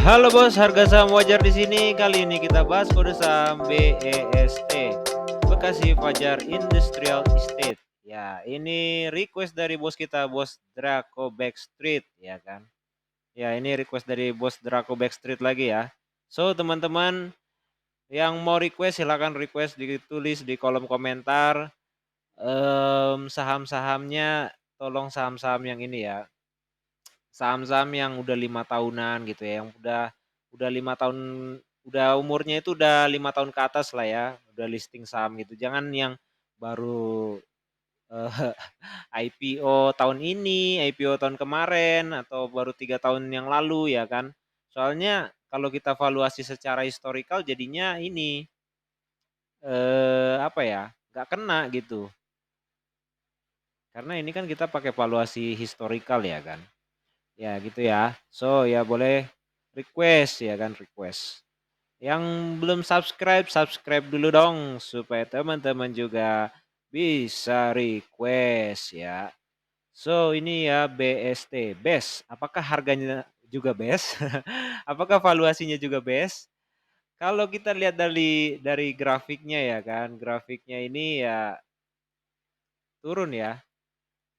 Halo bos, harga saham wajar di sini. Kali ini kita bahas kode saham BEST, Bekasi Fajar Industrial Estate. Ya, ini request dari bos kita, bos Draco Backstreet, ya kan? Ya, ini request dari bos Draco Backstreet lagi ya. So, teman-teman yang mau request silakan request ditulis di kolom komentar. Saham-sahamnya tolong saham-saham yang ini ya. Saham-saham yang udah 5 tahunan gitu ya, yang udah 5 tahun, udah umurnya itu udah 5 tahun ke atas lah ya, udah listing saham gitu. Jangan yang baru, eee, IPO tahun ini, IPO tahun kemarin, atau baru 3 tahun yang lalu ya kan. Soalnya kalau kita valuasi secara historical jadinya ini, apa ya, nggak kena gitu. Karena ini kan kita pakai valuasi historical ya kan. Ya gitu ya. So ya boleh request ya kan, request. Yang belum subscribe, subscribe dulu dong supaya teman-teman juga bisa request ya. So ini ya BST, best. Apakah harganya juga best? Apakah valuasinya juga best? Kalau kita lihat dari grafiknya ya kan, grafiknya ini ya turun ya.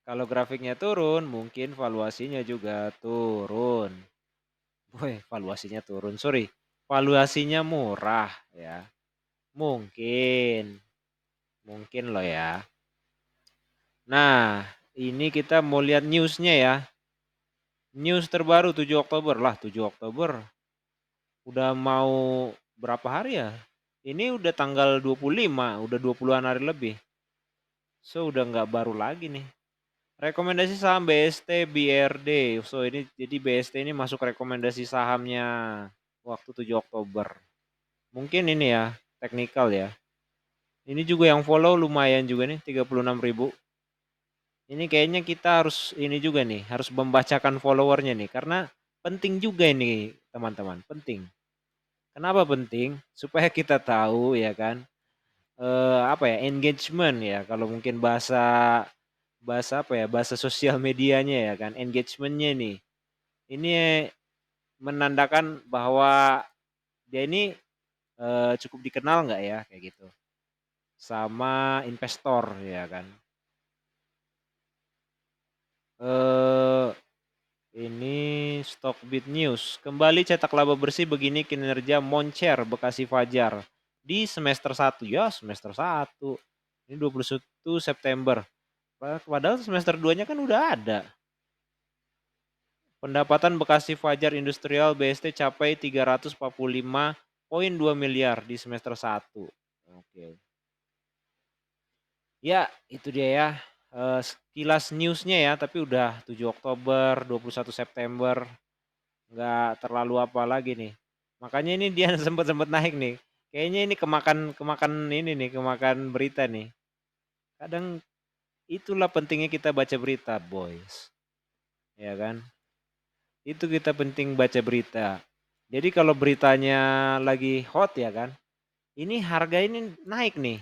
Kalau grafiknya turun, mungkin valuasinya juga turun. Woi, valuasinya turun, sorry, valuasinya murah ya, mungkin, mungkin loh ya. Nah, ini kita mau lihat newsnya ya, news terbaru 7 Oktober, lah 7 Oktober, udah mau berapa hari ya? Ini udah tanggal 25, udah 20-an hari lebih, so udah nggak baru lagi nih. Rekomendasi saham BST BRD, so ini jadi BST ini masuk rekomendasi sahamnya waktu 7 Oktober. Mungkin ini ya, teknikal ya. Ini juga yang follow lumayan juga nih, 36.000. Ini kayaknya kita harus ini juga nih, harus membacakan followernya nih, karena penting juga ini teman-teman, penting. Kenapa penting? Supaya kita tahu ya kan, apa ya, engagement ya, kalau mungkin bahasa bahasa apa ya, bahasa sosial medianya ya kan, engagementnya nih. Ini menandakan bahwa dia ini cukup dikenal nggak ya, kayak gitu. Sama investor ya kan. Eh ini Stockbit News. Kembali cetak laba bersih, begini kinerja Moncer Bekasi Fajar di semester 1. Ya, semester 1. Ini 21 September. Padahal semester 2-nya kan udah ada. Pendapatan Bekasi Fajar Industrial BST capai 345,2 miliar di semester 1. Oke. Ya, itu dia ya. Sekilas newsnya ya, tapi udah 7 Oktober, 21 September, nggak terlalu apa lagi nih. Makanya ini dia sempat-sempat naik nih. Kayaknya ini kemakan kemakan ini nih, kemakan berita nih. Kadang itulah pentingnya kita baca berita, boys. Ya kan? Itu kita penting baca berita. Jadi kalau beritanya lagi hot ya kan, ini harga ini naik nih.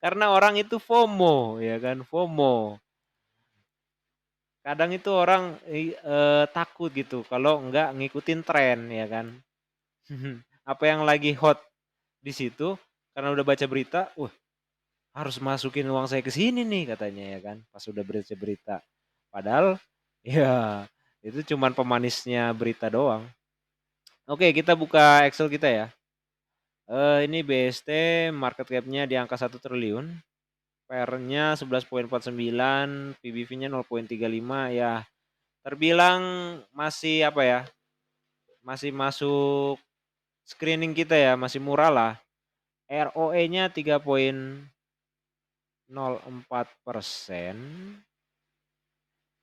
Karena orang itu FOMO ya kan, FOMO. Kadang itu orang takut gitu kalau nggak ngikutin tren ya kan. Apa yang lagi hot di situ karena udah baca berita, wah harus masukin uang saya ke sini nih katanya ya kan, pas udah baca berita. Padahal ya itu cuman pemanisnya berita doang. Oke, kita buka Excel kita ya. Ini BST market cap-nya di angka 1 triliun. PR-nya 11,49, PBV-nya 0,35 ya. Terbilang masih apa ya? Masih masuk screening kita ya, masih murah lah. ROE-nya 3,04%.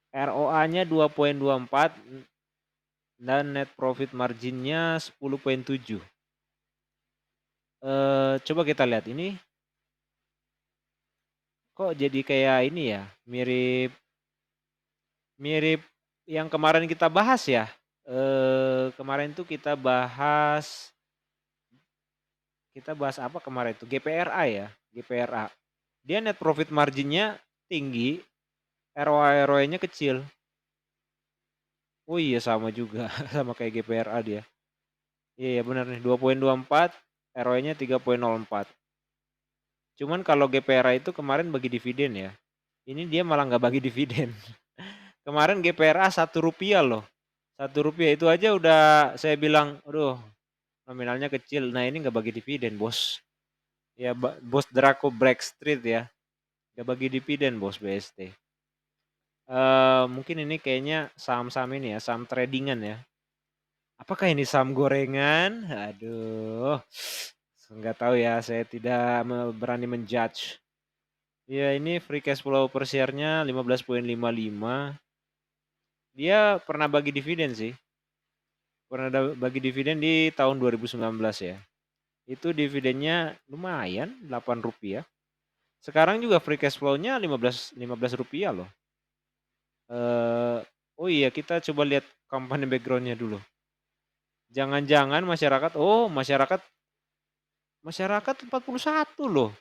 ROA-nya 2,24 dan net profit margin-nya 10,7. Coba kita lihat ini kok jadi kayak ini ya, mirip mirip yang kemarin kita bahas ya. Kemarin tuh kita bahas apa kemarin itu? GPRA ya, GPRA. Dia net profit marginnya tinggi, ROA ROE-nya kecil. Oh iya sama juga, sama kayak GPRA dia. Iya, iya benar nih 2,24, ROE-nya 3,04. Cuman kalau GPRA itu kemarin bagi dividen ya. Ini dia malah nggak bagi dividen. Kemarin GPRA Rp1 loh. Rp1 itu aja udah saya bilang, aduh nominalnya kecil. Nah ini nggak bagi dividen bos. Ya bos Draco Street ya. Nggak bagi dividen bos BST. Mungkin ini kayaknya saham-saham ini ya, saham tradingan ya. Apakah ini saham gorengan? Aduh, nggak tahu ya. Saya tidak berani menjudge. Ya ini free cash flow per share-nya 15,55. Dia pernah bagi dividen sih. Pernah bagi dividen di tahun 2019 ya. Itu dividennya lumayan Rp8. Sekarang juga free cash flow-nya 15 rupiah loh. Oh iya kita coba lihat company background-nya dulu. Jangan-jangan masyarakat, oh masyarakat 41 loh.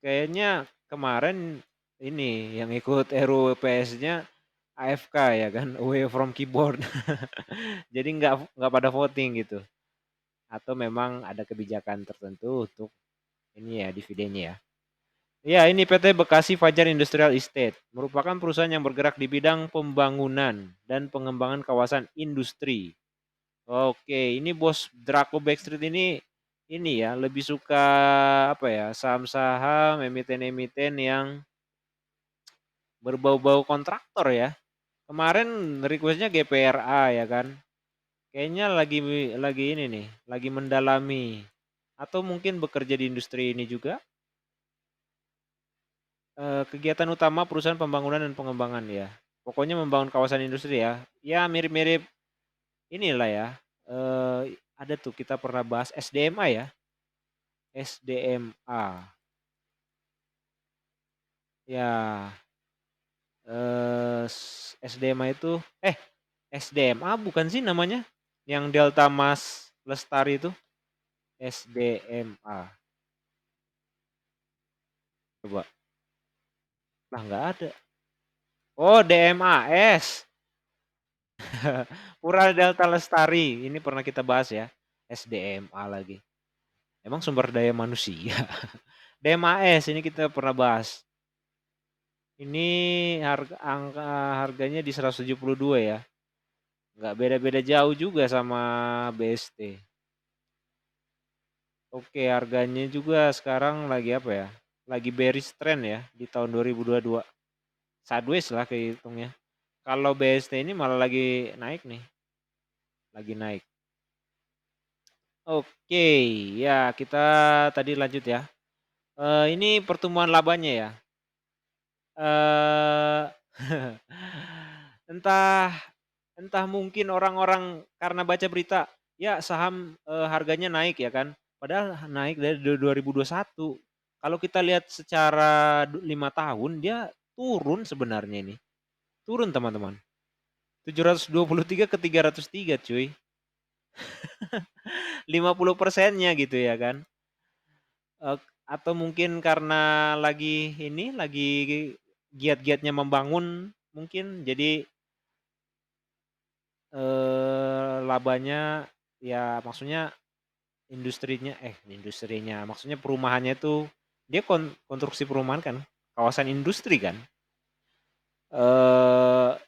Kayaknya kemarin ini yang ikut RUU PS-nya AFK ya kan, away from keyboard. Jadi nggak pada voting gitu. Atau memang ada kebijakan tertentu untuk ini ya dividennya ya. Ya, ini PT Bekasi Fajar Industrial Estate merupakan perusahaan yang bergerak di bidang pembangunan dan pengembangan kawasan industri. Oke, ini bos Draco Backstreet ini ya lebih suka apa ya saham-saham emiten-emiten yang berbau-bau kontraktor ya. Kemarin requestnya GPRA ya kan. Kayaknya lagi ini nih, lagi mendalami atau mungkin bekerja di industri ini juga. Kegiatan utama perusahaan pembangunan dan pengembangan ya. Pokoknya membangun kawasan industri ya. Ya mirip-mirip inilah ya. Ada tuh kita pernah bahas SDMA ya. SDMA. Ya, SDMA itu SDMA bukan sih namanya? Yang Delta Mas Lestari itu SDMA. Coba. Lah nggak ada. Oh, DMAS. Pura Delta Lestari. Ini pernah kita bahas ya. SDMA lagi. Emang sumber daya manusia. DMAS ini kita pernah bahas. Ini angka harganya di 172 ya. Nggak beda-beda jauh juga sama BST. Oke, harganya juga sekarang lagi apa ya? Lagi bearish trend ya di tahun 2022. Sideways lah kehitungnya. Kalau BST ini malah lagi naik nih. Lagi naik. Oke, ya kita tadi lanjut ya. Ini pertumbuhan labanya ya. Eh entah entah mungkin orang-orang karena baca berita, ya saham, harganya naik ya kan, padahal naik dari 2021. Kalau kita lihat secara 5 tahun dia turun sebenarnya ini, turun teman-teman. 723 ke 303 cuy. 50%-nya gitu ya kan. Atau mungkin karena lagi giat-giatnya membangun mungkin jadi labanya ya maksudnya industrinya maksudnya perumahannya itu dia konstruksi perumahan kan kawasan industri kan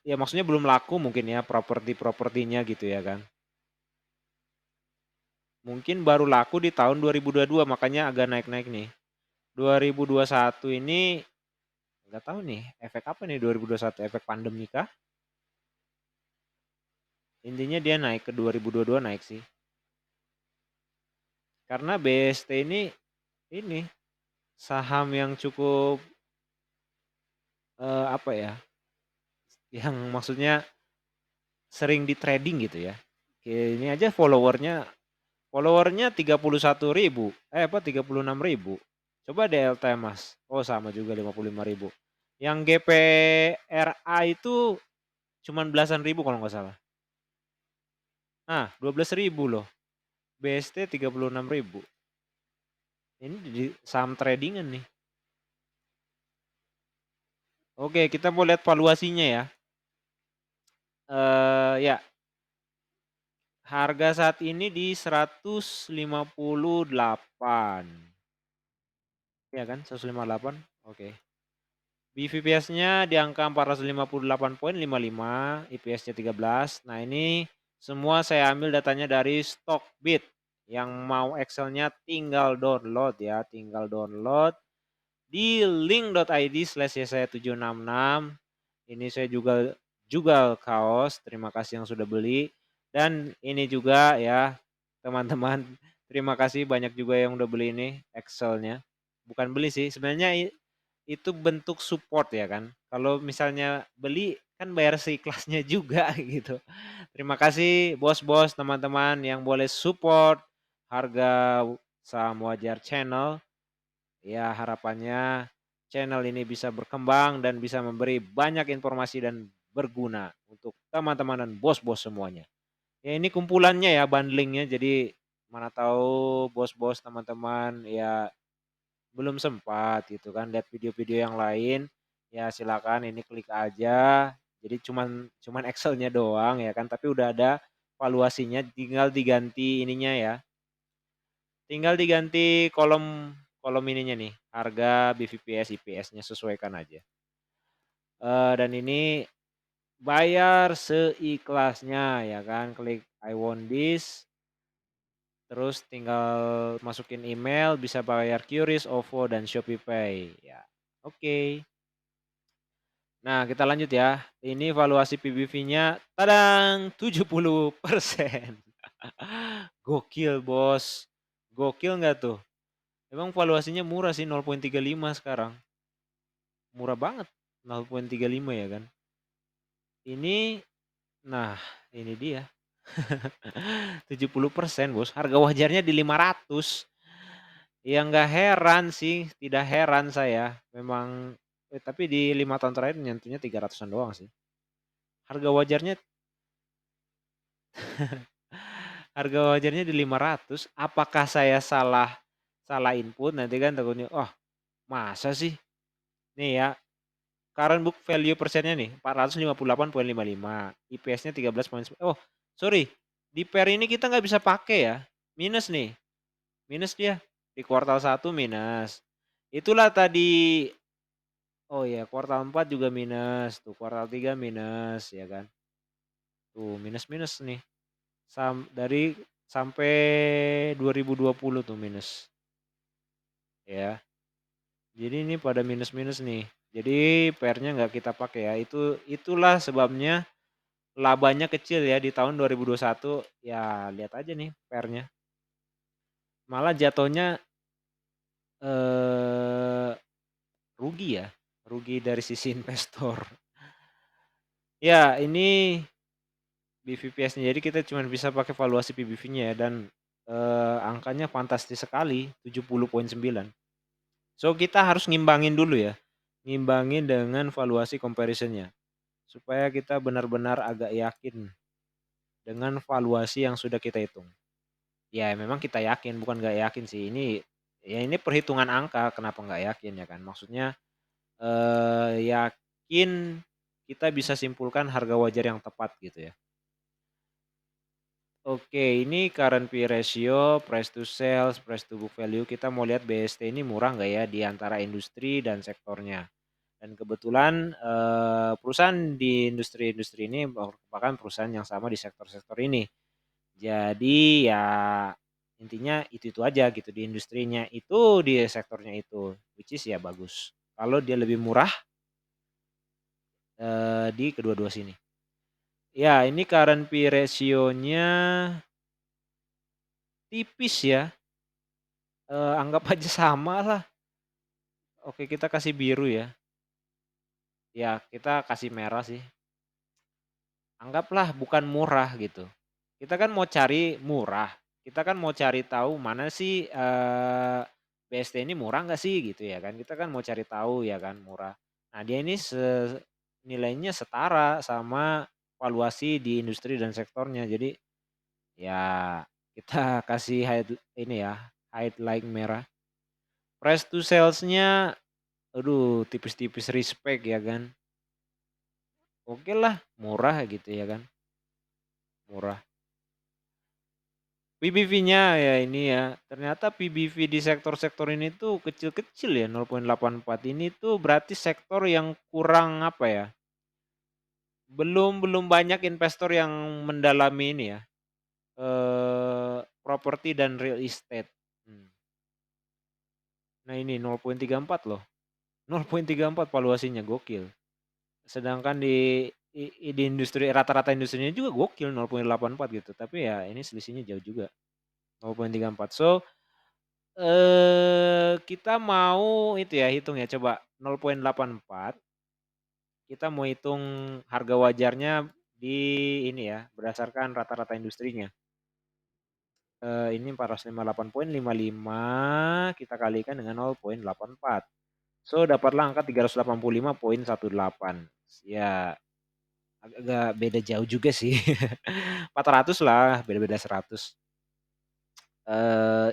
ya maksudnya belum laku mungkin ya propertinya gitu ya kan mungkin baru laku di tahun 2022 makanya agak naik-naik nih 2021 ini nggak tahu nih efek apa nih 2021 efek pandemi kah intinya dia naik ke 2022 naik sih karena BST ini saham yang cukup apa ya, yang maksudnya sering di trading gitu ya. Ini aja followernya 31.000, apa 36.000. Coba DLT Mas, oh sama juga 55.000. Yang GPRA itu cuman belasan ribu kalau nggak salah. Nah 12.000 loh, BST 36.000. Ini di saham tradingan nih. Oke kita mau lihat valuasinya ya. Ya, harga saat ini di 158, ya kan? 158, oke. BVPS-nya di angka 458,55, IPS-nya 13. Nah, ini semua saya ambil datanya dari Stockbit. Yang mau Excel-nya tinggal download ya, tinggal download di link.id/yesaya766. Ini saya juga juga kaos, terima kasih yang sudah beli. Dan ini juga ya, teman-teman, terima kasih banyak juga yang udah beli ini Excel-nya. Bukan beli sih, sebenarnya itu bentuk support ya kan. Kalau misalnya beli kan bayar seikhlasnya juga gitu. Terima kasih bos-bos, teman-teman yang boleh support harga saham wajar channel. Ya, harapannya channel ini bisa berkembang dan bisa memberi banyak informasi dan berguna untuk teman-teman dan bos-bos semuanya. Ya, ini kumpulannya ya, bundlingnya. Jadi mana tahu bos-bos, teman-teman ya belum sempat gitu kan lihat video-video yang lain, ya silakan ini klik aja. Jadi cuman cuman Excelnya doang ya kan, tapi udah ada valuasinya, tinggal diganti ininya ya. Tinggal diganti kolom kolom ininya nih, harga BVPS, IPS-nya sesuaikan aja. Dan ini bayar seikhlasnya ya kan, klik I want this, terus tinggal masukin email, bisa bayar QRIS, OVO, dan ShopeePay ya. Oke. Nah, kita lanjut ya. Ini valuasi PBV-nya, tadang, 70%. Gokil, Bos. Gokil nggak tuh? Emang valuasinya murah sih, 0,35 sekarang. Murah banget, 0,35 ya kan. Ini, nah ini dia. 70%, Bos. Harga wajarnya di 500. Ya nggak heran sih, tidak heran saya. Memang, tapi di 5 tahun terakhir nyentuhnya 300-an doang sih. Harga wajarnya Harga wajarnya di 500. Apakah saya salah salah input? Nanti kan takutnya, "Oh, masa sih?" Nih ya, current book value persennya nih 458,55, IPS-nya 13,9. Oh, sorry, di pair ini kita nggak bisa pakai ya. Minus nih, minus dia. Di kuartal 1 minus. Itulah tadi, oh ya, kuartal 4 juga minus, tuh kuartal 3 minus ya kan. Tuh minus-minus nih. Dari sampai 2020 tuh minus. Ya. Jadi ini pada minus-minus nih. Jadi PR-nya nggak kita pakai ya. Itulah sebabnya labanya kecil ya di tahun 2021. Ya lihat aja nih PR-nya. Malah jatuhnya eh rugi ya. Rugi dari sisi investor. Ya, ini BVPS-nya. Jadi kita cuma bisa pakai valuasi PBV-nya ya, dan angkanya fantastis sekali, 70,9. So kita harus ngimbangin dulu ya. Ngimbangin dengan valuasi comparison-nya. Supaya kita benar-benar agak yakin dengan valuasi yang sudah kita hitung. Ya memang kita yakin, bukan nggak yakin sih. Ini perhitungan angka, kenapa nggak yakin ya kan? Maksudnya yakin kita bisa simpulkan harga wajar yang tepat gitu ya. Oke, ini current P ratio, price to sales, price to book value. Kita mau lihat BST ini murah nggak ya di antara industri dan sektornya. Dan kebetulan perusahaan di industri-industri ini merupakan perusahaan yang sama di sektor-sektor ini. Jadi ya intinya itu aja gitu, di industrinya itu, di sektornya itu, which is ya bagus. Kalau dia lebih murah di kedua-dua sini. Ya, ini current P ratio-nya tipis ya. Anggap aja sama lah. Oke, kita kasih biru ya. Ya, kita kasih merah sih. Anggaplah bukan murah gitu. Kita kan mau cari murah. Kita kan mau cari tahu mana sih BST ini murah nggak sih gitu ya kan. Kita kan mau cari tahu ya kan murah. Nah, dia ini nilainya setara sama valuasi di industri dan sektornya. Jadi ya kita kasih ini ya, highlight merah. Price to sales-nya aduh tipis-tipis, respect ya kan. Oke lah, murah gitu ya kan, murah. PBV-nya ya ini ya, ternyata PBV di sektor-sektor ini tuh kecil-kecil ya, 0,84 ini tuh berarti sektor yang kurang apa ya, belum belum banyak investor yang mendalami ini ya, properti dan real estate. Mmm. Nah ini 0,34 loh, 0,34 valuasinya, gokil. Sedangkan di industri rata-rata industrinya juga gokil 0,84 gitu, tapi ya ini selisihnya jauh juga, 0,34. So, kita mau itu ya, hitung ya coba 0,84, kita mau hitung harga wajarnya di ini ya, berdasarkan rata-rata industrinya. Ini 458,55 kita kalikan dengan 0,84. So, dapatlah angka 385,18. Ya agak beda jauh juga sih. 400 lah, beda-beda 100.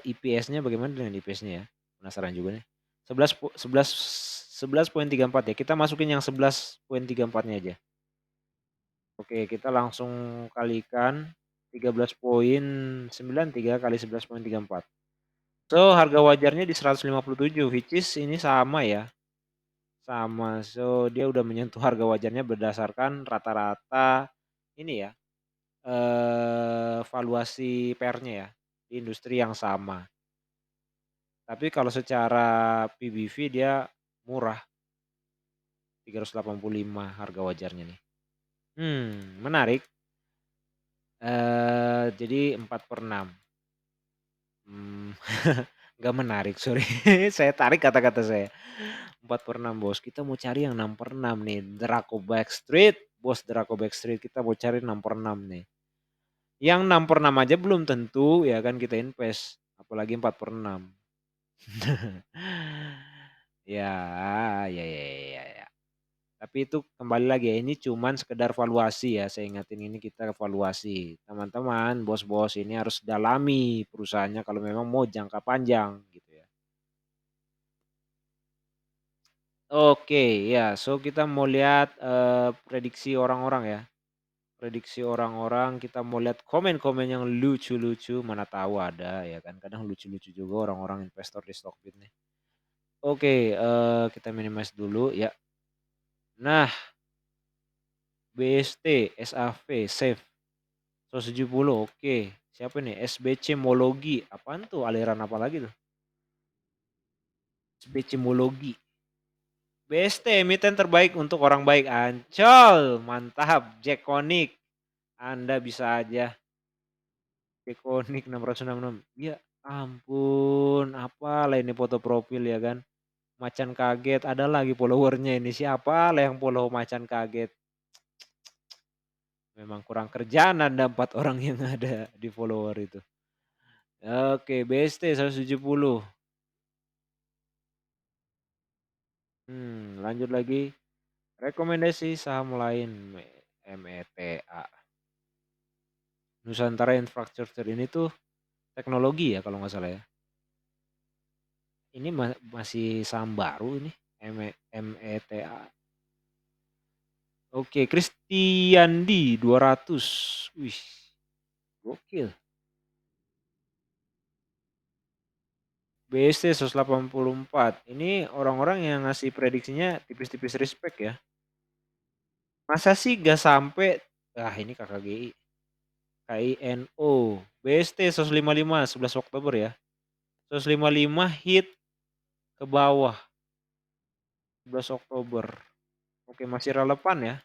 IPS-nya bagaimana dengan IPS-nya ya? Penasaran juga nih. 11,34 ya, kita masukin yang 11,34-nya aja. Oke, kita langsung kalikan 13,93 kali 11,34. So, harga wajarnya di 157, which is ini sama ya, sama. So, dia udah menyentuh harga wajarnya berdasarkan rata-rata ini ya, valuasi pair-nya ya, di industri yang sama. Tapi kalau secara PBV dia murah, 385 harga wajarnya nih. Menarik. Jadi 4/6. Mmm, nggak menarik, sorry. Saya tarik kata-kata saya. 4/6 Bos, kita mau cari yang 6/6 nih, Draco Backstreet, Bos Draco Backstreet, kita mau cari 6/6 nih. Yang 6/6 aja belum tentu ya kan kita invest, apalagi 4/6. Ya, ya. Tapi itu kembali lagi ya, ini cuman sekedar valuasi ya, saya ingatin ini kita evaluasi. Teman-teman, bos-bos ini harus dalami perusahaannya kalau memang mau jangka panjang gitu ya. Oke, ya, so kita mau lihat, prediksi orang-orang ya. Prediksi orang-orang, kita mau lihat komen-komen yang lucu-lucu, mana tahu ada ya kan, kadang lucu-lucu juga orang-orang investor di Stockbit nih. Oke, kita minimize dulu ya. Nah, BST, SAV, SAVE, 170 oke. Siapa nih? SBC Mologi, apaan tuh? Aliran apa lagi tuh? SBC Mologi. BST emiten terbaik untuk orang baik, Ancol, mantap. Jekonic, Anda bisa aja. Jekonic 666. Ya ampun, apalah ini foto profil ya kan. Macan kaget, ada lagi followernya ini. Siapa lah yang follow macan kaget? Memang kurang kerjaan Anda 4 orang yang ada di follower itu. Oke, BST 170. Lanjut lagi. Rekomendasi saham lain META. Nusantara Infrastructure ini tuh teknologi ya kalau nggak salah ya. Ini masih saham baru ini META. Oke, Kristiandi 200. Wih, gokil. BST 184. Ini orang-orang yang ngasih prediksinya tipis-tipis respect ya. Masa sih gak sampai, ini KKGI. KINO. BST 155 11 Oktober ya. 155 hit ke bawah 11 Oktober. Oke, masih relevan ya.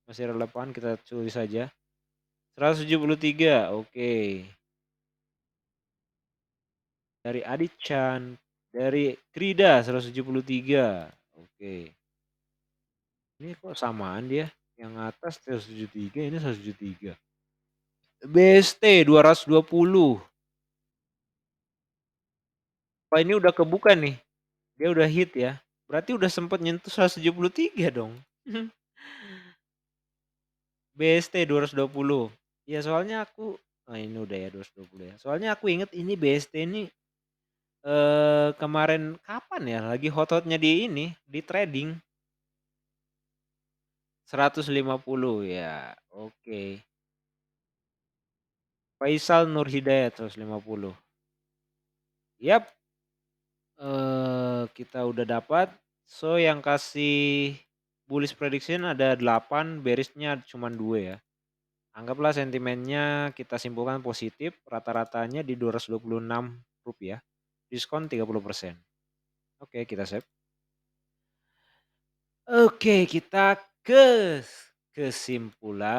Masih relevan, kita tulis saja. 173, oke. Dari Adichan, dari Krida 173. Oke. Ini kok samaan dia? Yang atas 173, ini 173. BST 220. Wah, ini udah kebuka nih. Dia udah hit ya. Berarti udah sempat nyentuh 173 dong. BST 220. Ya soalnya aku, ini udah ya 220 ya. Soalnya aku inget ini BST ini kemarin kapan ya lagi hot-hotnya di ini, di trading. 150 ya, oke. Faisal Nurhidayat 150. Yap, kita udah dapat. So yang kasih bullish prediction ada 8, bearish-nya cuman 2 ya. Anggaplah sentimennya kita simpulkan positif, rata-ratanya di Rp226, diskon 30%. Oke, kita save. Oke, kita ke kesimpulan.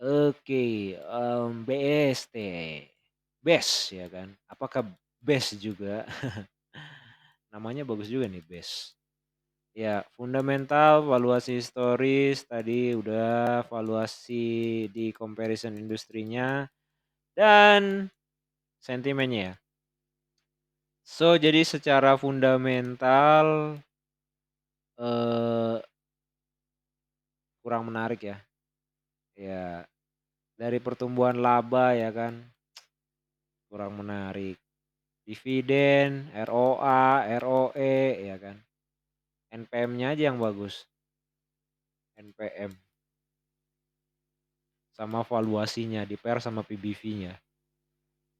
Oke, BST, BES ya kan. Apakah BES juga? Namanya bagus juga nih, BES. Ya, fundamental, valuasi historis, tadi udah valuasi di comparison industrinya, dan sentimennya ya. So, jadi secara fundamental kurang menarik ya. Ya, dari pertumbuhan laba ya kan, kurang menarik. Dividen, ROA, ROE ya kan. NPM-nya aja yang bagus. NPM. Sama valuasinya, di-pair sama PBV-nya.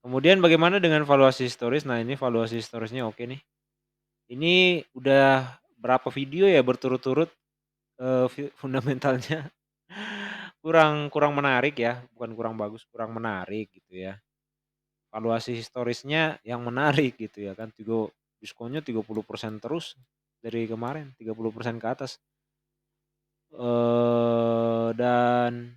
Kemudian bagaimana dengan valuasi historis? Nah, ini valuasi historisnya oke nih. Ini udah berapa video ya berturut-turut fundamentalnya kurang kurang menarik ya, bukan kurang bagus, kurang menarik gitu ya. Valuasi historisnya yang menarik gitu ya kan, diskonnya 30% terus dari kemarin, 30% ke atas. Dan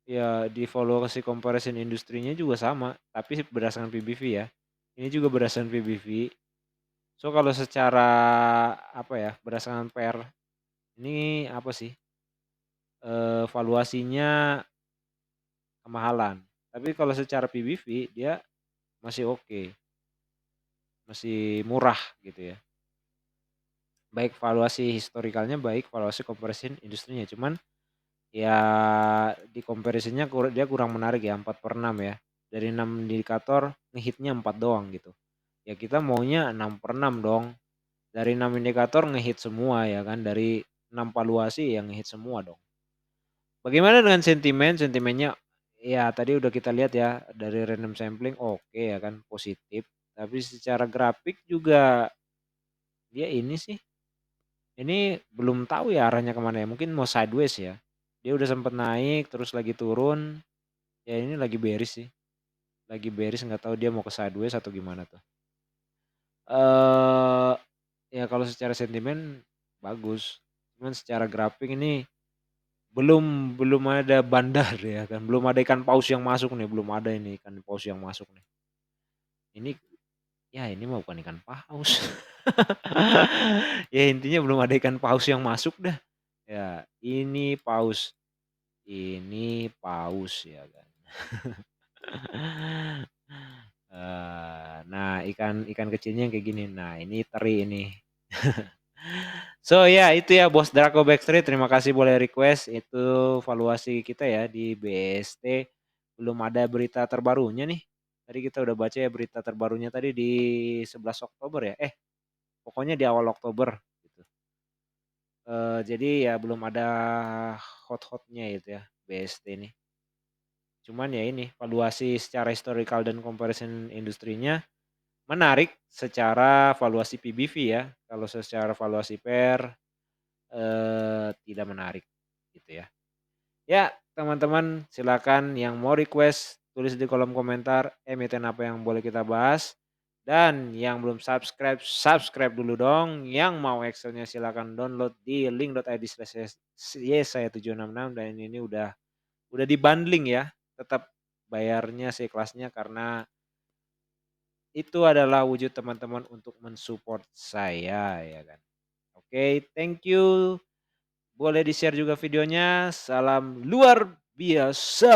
ya di valuasi comparison industrinya juga sama, tapi berdasarkan PBV ya. Ini juga berdasarkan PBV. So kalau secara apa ya, berdasarkan PER ini apa sih? Valuasinya kemahalan. Tapi kalau secara PBV dia masih oke, masih murah gitu ya. Baik valuasi historikalnya, baik valuasi comparison industrinya. Cuman ya di comparison-nya dia kurang menarik ya, 4/6 ya. Dari 6 indikator ngehitnya 4 doang gitu. Ya kita maunya 6/6 dong. Dari 6 indikator ngehit semua ya kan, dari 6 valuasi yang ngehit semua dong. Bagaimana dengan sentimen? Sentimennya ya tadi udah kita lihat ya dari random sampling oke ya kan, positif. Tapi secara grafik juga dia ini sih, ini belum tahu ya arahnya kemana ya, mungkin mau sideways ya. Dia udah sempet naik terus lagi turun, ya ini lagi bearish sih. Lagi bearish nggak tahu dia mau ke sideways atau gimana tuh. Ya kalau secara sentimen bagus, cuman secara grafik ini belum belum ada bandar ya kan, belum ada ikan paus yang masuk nih, belum ada ini ikan paus yang masuk nih. Ini ya ini mah bukan ikan paus. Ya intinya belum ada ikan paus yang masuk dah. Ya, ini paus ya kan. Nah ikan ikan kecilnya yang kayak gini. Nah ini teri ini. So ya itu ya Bos Draco Backstreet, terima kasih boleh request itu valuasi kita ya di BST. Belum ada berita terbarunya nih. Tadi kita udah baca ya berita terbarunya tadi di 11 Oktober ya. Pokoknya di awal Oktober gitu. Jadi ya belum ada hot-hotnya itu ya BST ini. Cuman ya ini valuasi secara historical dan comparison industrinya menarik secara valuasi PBV ya. Kalau secara valuasi PER tidak menarik gitu ya. Ya, teman-teman silakan yang mau request tulis di kolom komentar emiten apa yang boleh kita bahas. Dan yang belum subscribe, subscribe dulu dong. Yang mau Excelnya silakan download di link.id/y saya766 dan ini udah di-bundling ya. Tetap bayarnya seikhlasnya karena itu adalah wujud teman-teman untuk mensupport saya ya kan. Oke, thank you. Boleh di-share juga videonya. Salam luar biasa.